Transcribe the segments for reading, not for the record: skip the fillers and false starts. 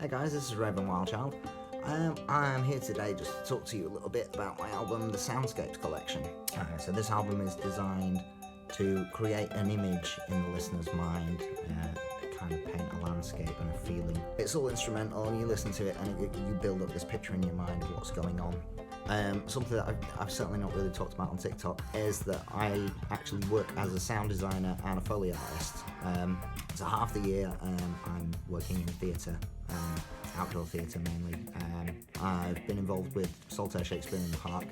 Hey guys, this is Raven Wildchild. I'm here today just to talk to you a little bit about my album, the Soundscapes collection. So this album is designed to create an image in the listener's mind, kind of paint a landscape and a feeling. It's all instrumental, and you listen to it and you build up this picture in your mind of what's going on. Something that I've certainly not really talked about on TikTok is that I actually work as a sound designer and a Foley artist. So half the year I'm working in theatre, outdoor theatre mainly. I've been involved with Saltaire Shakespeare in the Park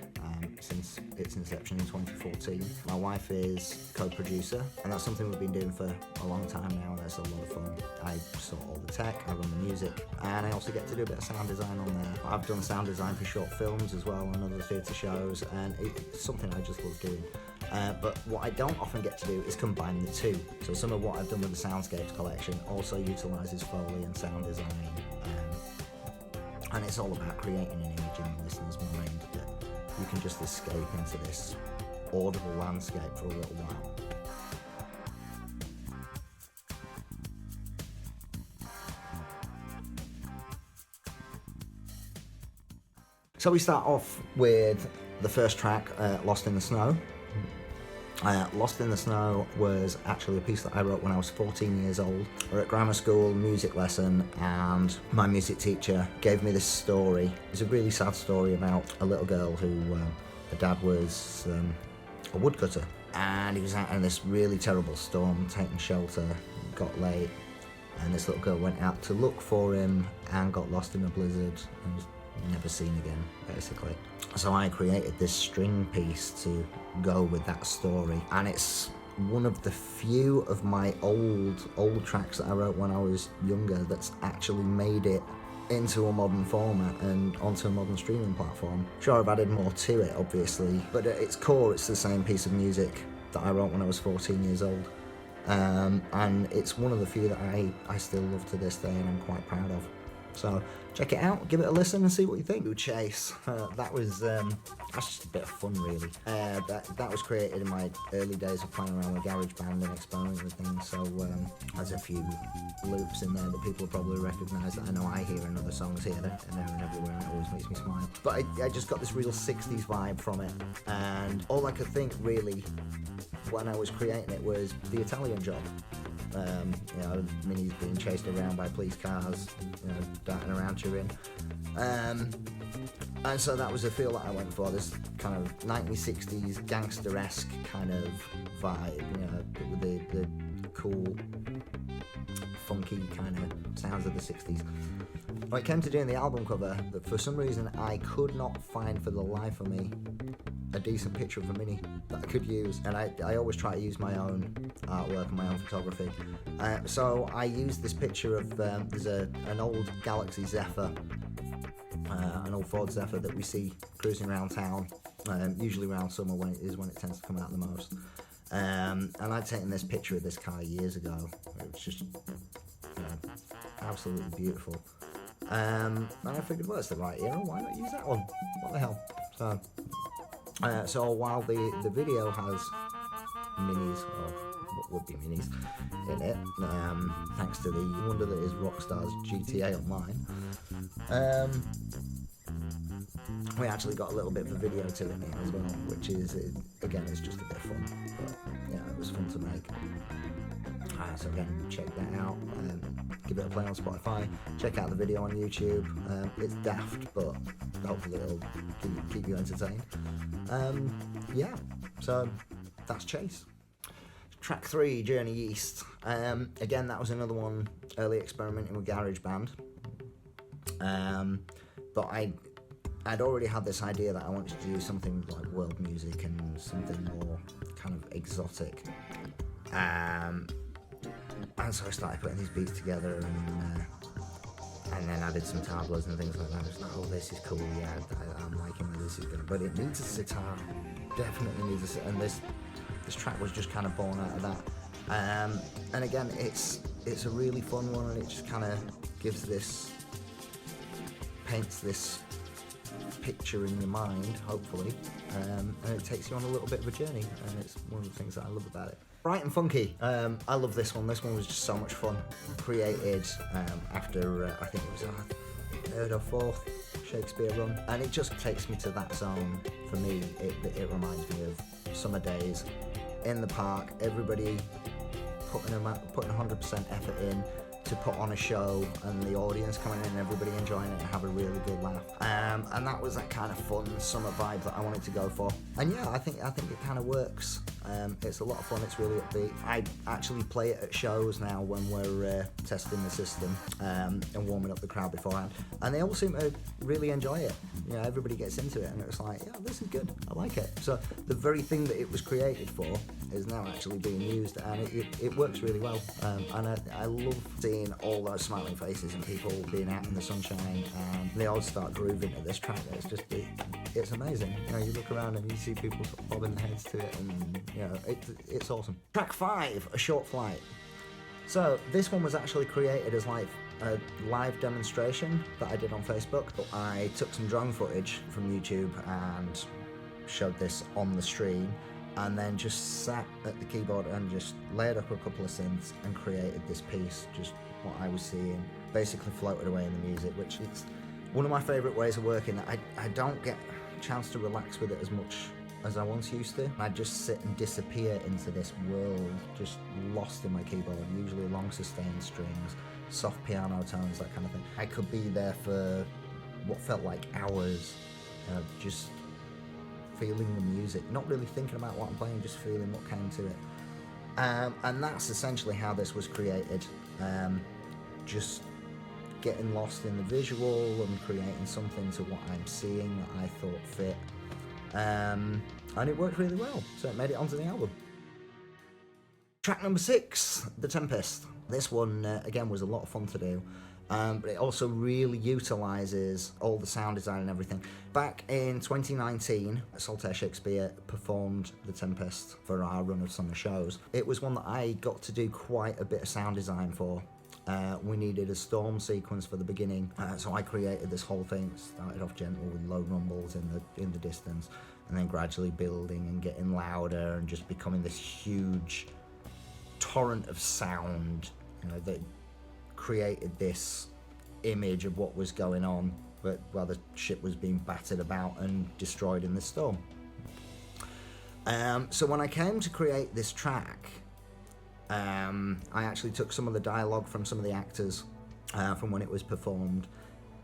since its inception in 2014. My wife is co-producer, and that's something we've been doing for a long time now, and that's a lot of fun. I sort all the tech, I run the music, and I also get to do a bit of sound design on there. I've done sound design for short films as well and other theatre shows, and it's something I just love doing. But what I don't often get to do is combine the two. So some of what I've done with the Soundscapes collection also utilises Foley and sound design. And it's all about creating an image in the listener's mind that you can just escape into this audible landscape for a little while. So we start off with the first track, Lost in the Snow. Lost in the Snow was actually a piece that I wrote when I was 14 years old. We're at grammar school, music lesson, and my music teacher gave me this story. It's a really sad story about a little girl who, her dad was a woodcutter, and he was out in this really terrible storm, taking shelter, got late, and this little girl went out to look for him and got lost in a blizzard and was never seen again, basically. So I created this string piece to go with that story, and it's one of the few of my old tracks that I wrote when I was younger that's actually made it into a modern format and onto a modern streaming platform. Sure, I've added more to it, obviously, but at its core, it's the same piece of music that I wrote when I was 14 years old. And it's one of the few that I still love to this day and I'm quite proud of. So check it out, give it a listen and see what you think. Chase, that's just a bit of fun really. That was created in my early days of playing around with GarageBand and experimenting with things, so there's a few loops in there that people will probably recognise that I know I hear in other songs here and there and everywhere, and it always makes me smile. But I just got this real 60s vibe from it, and all I could think really when I was creating it was the Italian Job. Minis being chased around by police cars, darting around chewing. And so that was a feel that I went for, this kind of 1960s gangster-esque kind of vibe, with the cool, funky kind of sounds of the 60s. When it came to doing the album cover, for some reason I could not find for the life of me a decent picture of a Mini that I could use, and I always try to use my own artwork and my own photography. So I used this picture of, there's an old Galaxy Zephyr, an old Ford Zephyr that we see cruising around town, usually around summer when it tends to come out the most. And I'd taken this picture of this car years ago. It was just absolutely beautiful. And I figured, well, it's the right era, why not use that one? What the hell? So while the video has minis, or what would be minis, in it, thanks to the wonder that is Rockstar's GTA Online, we actually got a little bit of a video to it as well, which is, again, it's just a bit of fun, but yeah, it was fun to make. So again, check that out, give it a play on Spotify, check out the video on YouTube. It's daft, but hopefully it'll keep you entertained. Yeah, so that's Chase. Track 3, Journey East. Again, that was another one, early experimenting with GarageBand. But I'd already had this idea that I wanted to do something like world music and something more kind of exotic. And so I started putting these beats together and then added some tablas and things like that. I was like, oh, this is cool, yeah, I'm liking where this is going. But it needs a sitar, definitely needs a sitar, and this track was just kind of born out of that. And again, it's a really fun one, and it just kind of paints this picture in your mind, hopefully, and it takes you on a little bit of a journey, and it's one of the things that I love about it. Bright and funky. I love this one. This one was just so much fun. Created after, I think it was our third or fourth Shakespeare run. And it just takes me to that zone. For me, it reminds me of summer days in the park, everybody putting 100% effort in to put on a show, and the audience coming in and everybody enjoying it and have a really good laugh. And that was that kind of fun summer vibe that I wanted to go for. And yeah, I think it kind of works. It's a lot of fun, it's really upbeat. I actually play it at shows now when we're testing the system and warming up the crowd beforehand. And they all seem to really enjoy it. You know, everybody gets into it and it's like, yeah, this is good, I like it. So the very thing that it was created for is now actually being used, and it works really well. And I love seeing all those smiling faces and people being out in the sunshine, and they all start grooving to this track. It's amazing. You know, you look around and you see people sort of bobbing their heads to it, and you know, it's awesome. Track 5, A Short Flight. So this one was actually created as like a live demonstration that I did on Facebook. I took some drone footage from YouTube and showed this on the stream, and then just sat at the keyboard and just layered up a couple of synths and created this piece, just what I was seeing, basically floated away in the music, which is one of my favourite ways of working. I don't get a chance to relax with it as much as I once used to. I just sit and disappear into this world, just lost in my keyboard, usually long sustained strings, soft piano tones, that kind of thing. I could be there for what felt like hours, just feeling the music, not really thinking about what I'm playing, just feeling what came to it. And that's essentially how this was created. Just getting lost in the visual and creating something to what I'm seeing that I thought fit. And it worked really well, so it made it onto the album. Track number 6, The Tempest. This one, again, was a lot of fun to do. But it also really utilises all the sound design and everything. Back in 2019, Saltaire Shakespeare performed The Tempest for our run of summer shows. It was one that I got to do quite a bit of sound design for. We needed a storm sequence for the beginning, so I created this whole thing. Started off gentle with low rumbles in the distance, and then gradually building and getting louder and just becoming this huge torrent of sound, you know, that created this image of what was going on, but while the ship was being battered about and destroyed in the storm. So when I came to create this track, I actually took some of the dialogue from some of the actors from when it was performed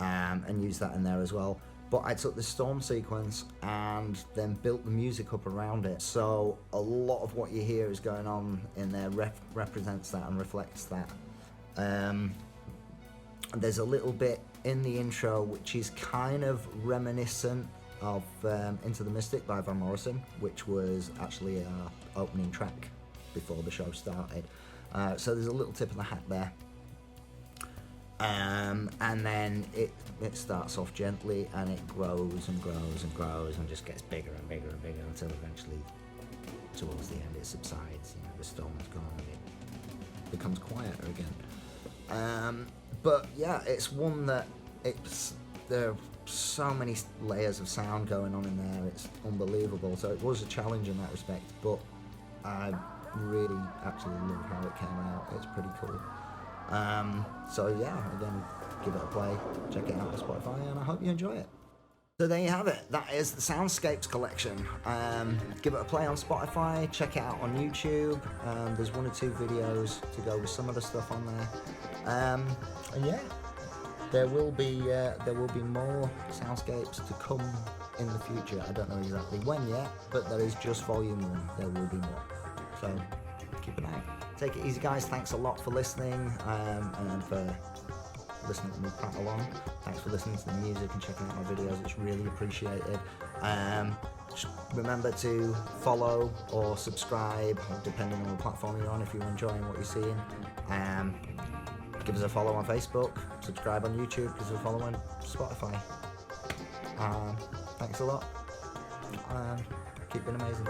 and used that in there as well. But I took the storm sequence and then built the music up around it. So a lot of what you hear is going on in there represents that and reflects that. There's a little bit in the intro which is kind of reminiscent of Into the Mystic by Van Morrison, which was actually our opening track before the show started. So there's a little tip of the hat there. And then it starts off gently and it grows and grows and grows and just gets bigger and bigger and bigger until eventually towards the end it subsides. You know, the storm's gone and it becomes quieter again. But yeah, it's one that there are so many layers of sound going on in there. It's unbelievable. So it was a challenge in that respect, but I really actually love how it came out. It's pretty cool. So yeah, again, give it a play, check it out on Spotify, and I hope you enjoy it. So there you have it. That is the Soundscapes collection. Give it a play on Spotify, check it out on YouTube. There's 1 or 2 videos to go with some of the stuff on there. And yeah, there will be more Soundscapes to come in the future. I don't know exactly when yet, but there is just volume 1. There will be more. So keep an eye. Take it easy, guys. Thanks a lot for listening and for listening to me prat along. Thanks for listening to the music and checking out my videos. It's really appreciated. Just remember to follow or subscribe, depending on the platform you're on, if you're enjoying what you're seeing. Give us a follow on Facebook, subscribe on YouTube, give us a follow on Spotify. Thanks a lot. Keep being amazing.